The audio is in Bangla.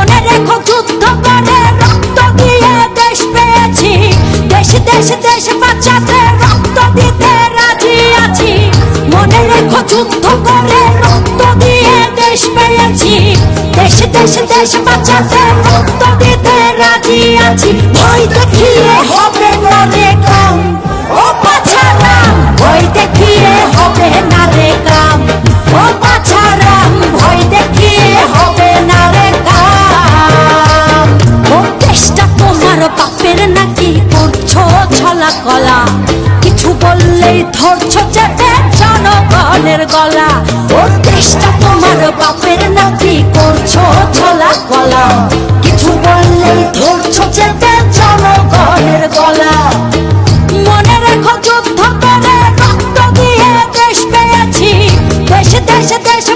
মনে রেখো যুদ্ধ করে রক্ত দিয়ে দেশ পেয়েছি, দেশ দেশ দেশ বাঁচাতে রক্ত দিতে রাজি আছি। মনে রেখো যুদ্ধ করে রক্ত দিয়ে দেশ পেয়েছি, দেশ দেশ দেশ বাঁচাতে রক্ত দিতে রাজি আছি। ভয় দেখিয়ে হবে না রে কাম, ও বাছারাম ভয় দেখিয়ে হবে না রে কাম, ও বাছারাম ভয় দেখিয়ে হবে না রে কাম। ও দেশটা তোমার বাপের নাকি করছো ছলা কলা, কিছু বললেই ধরছো চেপে জনগণের গলা। ও দেশটা তোমার বাপের নাকি করছো ছলা কলা, কিছু বললেই ধরছো চেপে জনগণের গলা। মনে রেখো যুদ্ধ করে রক্ত দিয়ে দেশ পেয়েছি, দেশ দেশ দেশ